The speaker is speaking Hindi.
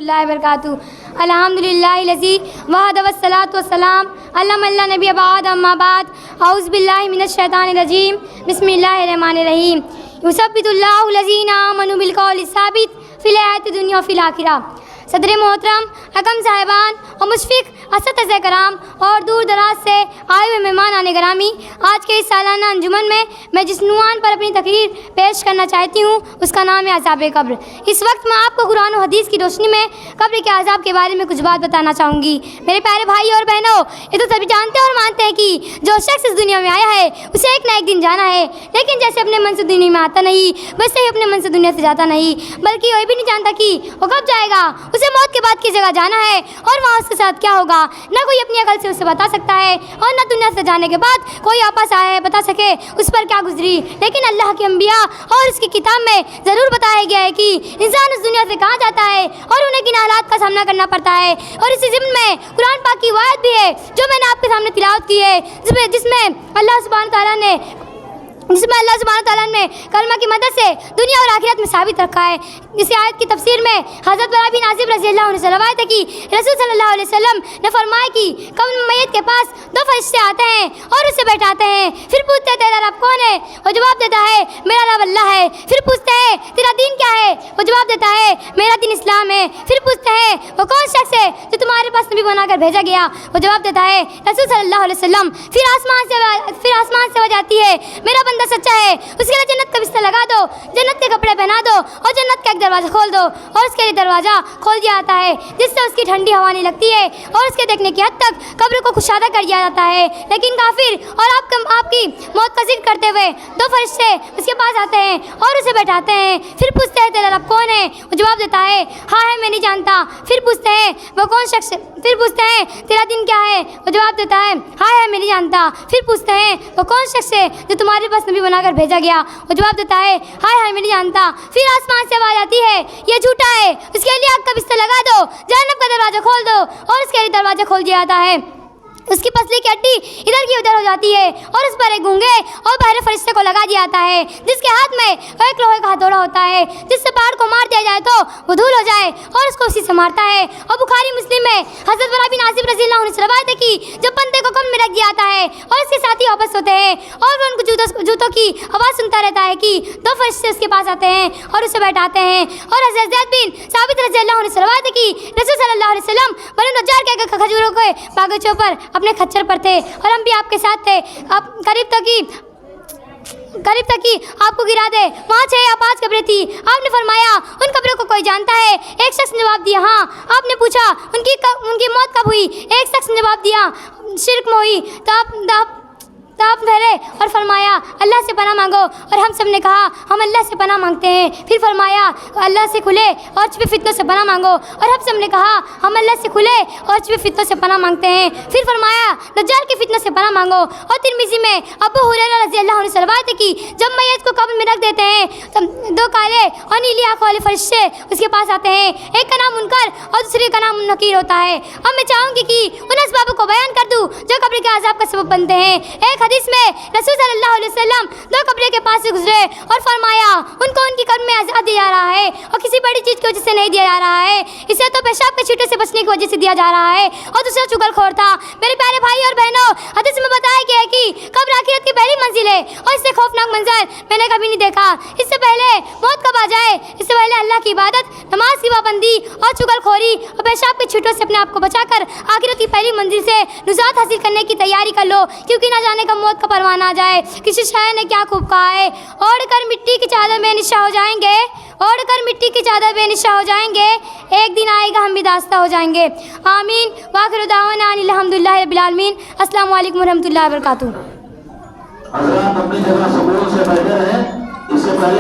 बरकातहू अल्हम्दुलिल्लाहिल्लज़ी वहद वस्सलातु वस्सलाम अला मन ला नबी बाद अम्मा बाद औज़ु बिल्लाहि मिनश शैतानिर रजीम बिस्मिल्लाहिर रहमानिर रहीम युसब्बितुल्लाहु लज़ीना आमनु बिल क़ौलि साबित फ़िल हयातिद दुनिया व फ़िल आखिरा। सदर मोहतरम हकम साहिबान और मुशफ़िक़ असतज़े कराम और दूर दराज से आए हुए मेहमान आने ग्रामी, आज के इस सालाना अंजुमन में मैं जिस नुआन पर अपनी तकरीर पेश करना चाहती हूँ उसका नाम है अज़ाब कब्र। इस वक्त मैं आपको कुरान और हदीस की रोशनी में कब्र के अज़ाब के बारे में कुछ बात बताना चाहूँगी। मेरे प्यारे भाई और बहनों, ये तो सभी जानते और मानते हैं कि जो शख्स इस दुनिया में आया है उसे एक ना एक दिन जाना है, लेकिन जैसे अपने मन से दुनिया में आता नहीं वैसे ही अपने मन से दुनिया से जाता नहीं, बल्कि ये भी नहीं जानता कि वो कब जाएगा, उसे मौत के बाद की जगह जाना है और वहाँ उसके साथ क्या होगा। ना कोई अपनी अकल से उसे बता सकता है और ना दुनिया से जाने के बाद कोई आपस आए बता सके उस पर क्या गुजरी, लेकिन अल्लाह के अंबिया और उसकी किताब में ज़रूर बताया गया है कि इंसान उस दुनिया से कहाँ जाता है और उन्हें किन हालात का सामना करना पड़ता है। और इसी ज़िम्न में कुरान पाक की आयत भी है जो मैंने आपके सामने तिलावत की है, जिसमें अल्लाह सुब्हान तआला ने कलमा की मदद से दुनिया और आखिरत में साबित रखा है। इस आयत की तफसीर में हज़रत बरा बिन आज़िब रज़ियल्लाहु अन्हु से रवायत है कि रसूल सल्लल्लाहु अलैहि वसल्लम ने फरमाया कि कब्र में मैयत के पास दो फरिश्ते आते हैं और उसे बैठाते हैं, फिर पूछते हैं तेरा रब कौन है, वो जवाब देता है मेरा रब अल्लाह है। फिर पूछते हैं तेरा दीन क्या है, वो जवाब देता है मेरा दीन इस्लाम है। फिर पूछते हैं वो कौन शख्स है जो तुम्हारे पास नबी बनाकर भेजा गया, वो जवाब देता है रसूल सल्लल्लाहु अलैहि वसल्लम। फिर आसमान से आवाज़ आती है मेरा बंदा सच्चा है, उसके लिए जन्नत का बिस्तर लगा दो, जन्नत के कपड़े पहना दो और जन्नत का एक दरवाज़ा खोल दो, और उसके लिए दरवाज़ा खोल दिया जाता है जिससे उसकी ठंडी हवा नहीं लगती है और उसके देखने की हद तक कब्र को कुशादा कर दिया जाता है। लेकिन काफिर और आपकी मौत का जिक्र करते हुए दो फरिश्ते उसके पास आते हैं और उसे बैठाते हैं। फिर पूछते हैं तेरा रब कौन है, वो जवाब देता है हाँ है मैं नहीं जानता। फिर पूछते हैं वो कौन शख्स, फिर पूछते हैं तेरा दिन क्या है, वो जवाब देता है हाँ है मैं नहीं जानता। फिर पूछते हैं वो कौन शख्स है जो तुम्हारे पास नबी बनाकर भेजा गया, वो जवाब देता है हाय हाय मैं नहीं जानता। फिर आसमान से आवाज़ आती है ये झूठा है, उसके लिए आग का बिस्तर लगा दो, जहन्नम का दरवाज़ा खोल दो, और उसके लिए दरवाज़ा खोल दिया जाता है। उसकी पसली की हड्डी इधर की उधर हो जाती है और उस पर एक गूंगे और बहरे फरिश्ते को लगा दिया जाता है जिसके हाथ में एक लोहे का हथौड़ा होता है जिससे पहाड़ को मार दिया जाए तो वो धूल हो जाए और उसको उसी से मारता है। और बुखारी मुस्लिम में हज़रत बरा बिन आज़िब रज़ियल्लाहु अन्हु से रवायत है कि जब बंदे को कब्र में रख दिया जाता है और उसके साथी वापस होते हैं और वो उनको जूतों की आवाज़ सुनता रहता है कि दो फरिश्ते उसके पास आते हैं और उसे बैठाते हैं। और हज़रत ज़ैद बिन साबित रज़ियल्लाहु अन्हु से रवायत है कि रसूल सल्लल्लाहु अलैहि वसल्लम बनु नज्जार के खजूरों के बागीचों पर अपने खच्चर पर थे और हम भी आपके साथ थे, आप करीब तक ही आपको गिरा दे। वहाँ 6 या 5 कब्रें थी। आपने फरमाया उन कब्रों को कोई जानता है? एक शख्स ने जवाब दिया हाँ। आपने पूछा उनकी मौत कब हुई? एक शख्स ने जवाब दिया शिर्क में हुई। तो आप फेरे और फरमाया अल्लाह से पनाह मांगो, और हम सब ने कहा हम अल्लाह से पनाह मांगते हैं। फिर फरमाया अल्लाह से खुले और छुपे फितनों से पनाह मांगो, और हम सब ने कहा हम अल्लाह से खुले और छुपे फितनों से पनाह मांगते हैं। फिर फरमाया दज्जाल की फितनों से पनाह मांगो। और तिरमिज़ी में अबू हुरैरा रज़ियल्लाहु अन्हु से रवायत है कि जब मैयत को कब्र में रख देते हैं तब 2 काले और नीली आँखों वाले फरिश्ते उसके पास आते हैं, एक का नाम मुनकर और दूसरे का नाम नकीर होता है। अब मैं चाहूँगी कि उन असबाबों को बयान कर दूँ जो कब्र के अज़ाब का सबब बनते हैं। एक हदीस में रसूल सल्लल्लाहु अलैहि वसल्लम 2 कब्र के पास से गुजरे और फरमाया उनको उनकी कब्र में अज़ाब दिया जा रहा है और किसी बड़ी चीज़ की वजह से नहीं दिया जा रहा है, इसे तो पेशाब के छींटे से बचने की वजह से दिया जा रहा है, और दूसरा चुगलखोर था। मेरे प्यारे भाई और बहनों, हदीस में बताया गया है कि कब्र आखिरत की पहली मंजिल है और इससे खौफनाक मंजर मैंने कभी नहीं देखा। इससे पहले मौत कब आ जाए, इससे पहले अल्लाह की इबादत, नमाज की पाबंदी और चुगलखोरी और पेशाब के छींटों से अपने आप को बचाकर आखिरत की पहली मंजिल से निजात हासिल करने की तैयारी कर लो, क्योंकि ना जाने कब मौत का परवाना आ जाए। किसी शायर ने क्या खूब कहा है, ओढ़कर मिट्टी की चादर बेनिशा हो जाएंगे, ओढ़कर मिट्टी की चादर बेनिशा हो जाएंगे, एक दिन आएगा हम भी दास्ता हो जाएंगे। आमीन। वाखिर दावाना अनिल हम्दुलिल्लाहि रब्बिल आलमीन। अस्सलामु अलैकुम वरहमतुल्लाहि वबरकातुहू। हज़रात अपनी जगह सबूरों से बैठे रहे। इससे पहले